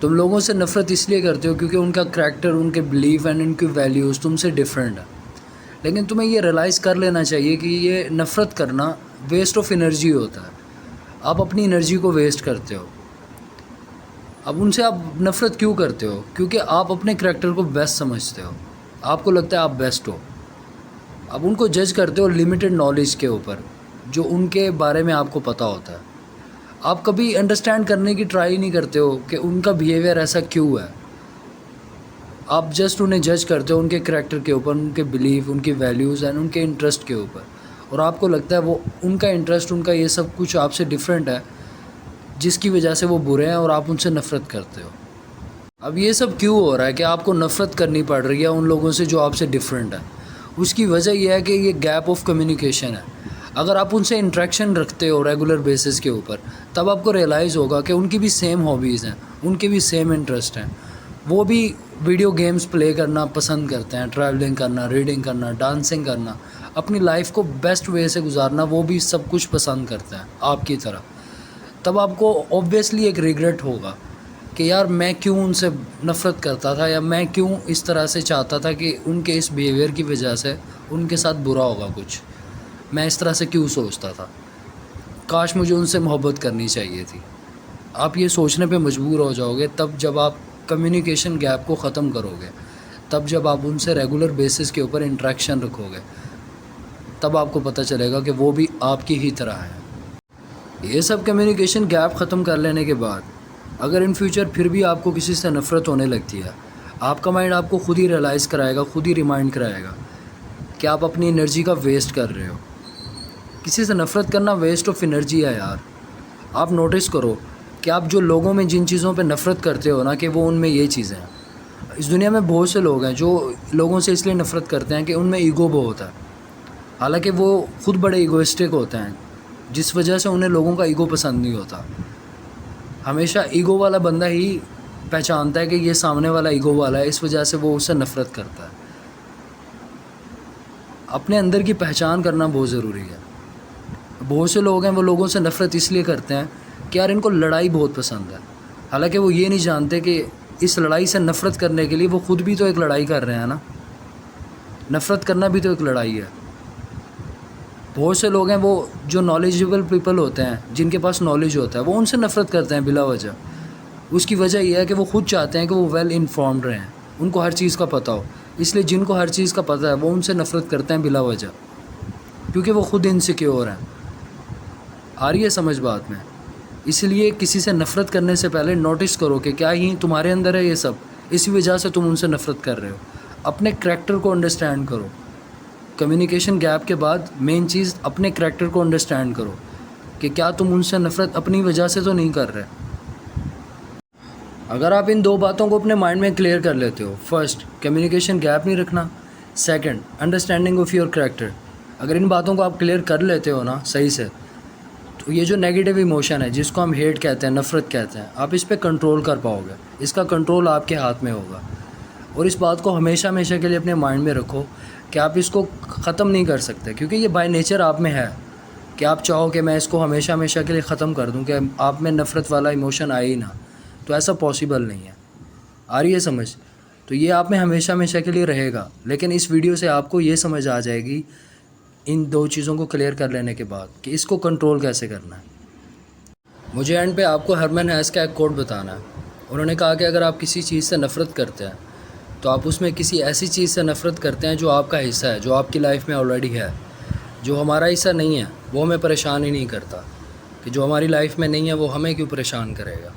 تم لوگوں سے نفرت اس لیے کرتے ہو کیونکہ ان کا کریکٹر، ان کے بلیف اینڈ ان کی ویلیوز تم سے ڈیفرنٹ ہے. لیکن تمہیں یہ ریلائز کر لینا چاہیے کہ یہ نفرت کرنا ویسٹ آف انرجی ہوتا ہے. آپ اپنی انرجی کو ویسٹ کرتے ہو. اب ان سے آپ نفرت کیوں کرتے ہو؟ کیونکہ آپ اپنے کریکٹر کو بیسٹ سمجھتے ہو. آپ کو لگتا ہے آپ بیسٹ ہو. اب ان کو جج کرتے ہو لمیٹڈ نالج کے اوپر، جو ان کے بارے میں آپ کو پتہ ہوتا ہے. آپ کبھی انڈرسٹینڈ کرنے کی ٹرائی نہیں کرتے ہو کہ ان کا بیہیویئر ایسا کیوں ہے. آپ جسٹ انہیں جج کرتے ہو ان کے کریکٹر کے اوپر، ان کے بلیف، ان کی ویلیوز اینڈ ان کے انٹرسٹ کے اوپر. اور آپ کو لگتا ہے وہ ان کا انٹرسٹ، ان کا یہ سب کچھ آپ سے ڈیفرنٹ ہے، جس کی وجہ سے وہ برے ہیں اور آپ ان سے نفرت کرتے ہو. اب یہ سب کیوں ہو رہا ہے کہ آپ کو نفرت کرنی پڑ رہی ہے ان لوگوں سے جو آپ سے ڈیفرنٹ ہے؟ اس کی وجہ یہ ہے کہ یہ گیپ آف کمیونیکیشن ہے. اگر آپ ان سے انٹریکشن رکھتے ہو ریگولر بیسس کے اوپر، تب آپ کو ریئلائز ہوگا کہ ان کی بھی سیم ہابیز ہیں، ان کے بھی سیم انٹرسٹ ہیں. وہ بھی ویڈیو گیمز پلے کرنا پسند کرتے ہیں، ٹریولنگ کرنا، ریڈنگ کرنا، ڈانسنگ کرنا، اپنی لائف کو بیسٹ وے سے گزارنا، وہ بھی سب کچھ پسند کرتے ہیں آپ کی طرح. تب آپ کو اوبویسلی ایک ریگریٹ ہوگا کہ یار میں کیوں ان سے نفرت کرتا تھا، یا میں کیوں اس طرح سے چاہتا تھا کہ ان کے اس بیہیویئر کی وجہ سے ان کے ساتھ برا ہوگا کچھ. میں اس طرح سے کیوں سوچتا تھا، کاش مجھے ان سے محبت کرنی چاہیے تھی. آپ یہ سوچنے پہ مجبور ہو جاؤ گے تب جب آپ کمیونیکیشن گیپ کو ختم کرو گے، تب جب آپ ان سے ریگولر بیسس کے اوپر انٹریکشن رکھو گے، تب آپ کو پتہ چلے گا کہ وہ بھی آپ کی ہی طرح ہیں. یہ سب کمیونیکیشن گیپ ختم کر لینے کے بعد اگر ان فیوچر پھر بھی آپ کو کسی سے نفرت ہونے لگتی ہے، آپ کا مائنڈ آپ کو خود ہی ریئلائز کرائے گا، خود ہی ریمائنڈ کرائے گا کہ آپ اپنی انرجی کا ویسٹ کر رہے ہو. کسی سے نفرت کرنا ویسٹ آف انرجی ہے یار. آپ نوٹس کرو کہ آپ جو لوگوں میں جن چیزوں پہ نفرت کرتے ہو نا، کہ وہ ان میں یہ چیزیں ہیں. اس دنیا میں بہت سے لوگ ہیں جو لوگوں سے اس لیے نفرت کرتے ہیں کہ ان میں ایگو بہت ہے، حالانکہ وہ خود بڑے ایگوئسٹک ہوتے ہیں، جس وجہ سے انہیں لوگوں کا ایگو پسند نہیں ہوتا. ہمیشہ ایگو والا بندہ ہی پہچانتا ہے کہ یہ سامنے والا ایگو والا ہے، اس وجہ سے وہ اس سے نفرت کرتا ہے. اپنے اندر کی پہچان کرنا بہت ضروری ہے. بہت سے لوگ ہیں وہ لوگوں سے نفرت اس لیے کرتے ہیں کہ یار ان کو لڑائی بہت پسند ہے، حالانکہ وہ یہ نہیں جانتے کہ اس لڑائی سے نفرت کرنے کے لیے وہ خود بھی تو ایک لڑائی کر رہے ہیں نا. نفرت کرنا بھی تو ایک لڑائی ہے. بہت سے لوگ ہیں وہ جو نالجیبل پیپل ہوتے ہیں، جن کے پاس نالج ہوتا ہے، وہ ان سے نفرت کرتے ہیں بلا وجہ. اس کی وجہ یہ ہے کہ وہ خود چاہتے ہیں کہ وہ ویل انفارمڈ رہیں، ان کو ہر چیز کا پتہ ہو. اس لیے جن کو ہر چیز کا پتہ ہے وہ ان سے نفرت کرتے ہیں بلا وجہ، کیونکہ وہ خود انسیکیور ہیں. آ رہی ہے سمجھ بات میں؟ اس لیے کسی سے نفرت کرنے سے پہلے نوٹس کرو کہ کیا ہی تمہارے اندر ہے یہ سب، اسی وجہ سے تم ان سے نفرت کر رہے ہو. اپنے کریکٹر کو انڈرسٹینڈ کرو. کمیونیکیشن گیپ کے بعد مین چیز اپنے کریکٹر کو انڈرسٹینڈ کرو کہ کیا تم ان سے نفرت اپنی وجہ سے تو نہیں کر رہے. اگر آپ ان دو باتوں کو اپنے مائنڈ میں کلیئر کر لیتے ہو، فرسٹ کمیونیکیشن گیپ نہیں رکھنا، second understanding of your character. اگر ان باتوں کو آپ کلیئر کر لیتے ہو نا صحیح سے، تو یہ جو نیگیٹو ایموشن ہے جس کو ہم ہیٹ کہتے ہیں، نفرت کہتے ہیں، آپ اس پہ کنٹرول کر پاؤ گے. اس کا کنٹرول آپ کے ہاتھ میں ہوگا. اور اس بات کو ہمیشہ ہمیشہ کے لیے اپنے مائنڈ میں رکھو کہ آپ اس کو ختم نہیں کر سکتے، کیونکہ یہ بائی نیچر آپ میں ہے کہ آپ چاہو کہ میں اس کو ہمیشہ ہمیشہ کے لیے ختم کر دوں، کہ آپ میں نفرت والا ایموشن آئے ہی نہ. تو ایسا پاسبل نہیں ہے. آ رہی ہے سمجھ؟ تو یہ آپ میں ہمیشہ ہمیشہ کے لیے رہے گا. لیکن اس ویڈیو سے آپ کو یہ سمجھ آ جائے گی ان دو چیزوں کو کلیئر کر لینے کے بعد کہ اس کو کنٹرول کیسے کرنا ہے. مجھے اینڈ پہ آپ کو ہرمن ہیس کا ایک کوٹ بتانا ہے. انہوں نے کہا کہ اگر آپ کسی چیز سے نفرت کرتے ہیں تو آپ اس میں کسی ایسی چیز سے نفرت کرتے ہیں جو آپ کا حصہ ہے، جو آپ کی لائف میں آلریڈی ہے. جو ہمارا حصہ نہیں ہے وہ ہمیں پریشان ہی نہیں کرتا، کہ جو ہماری لائف میں نہیں ہے وہ ہمیں کیوں پریشان کرے گا.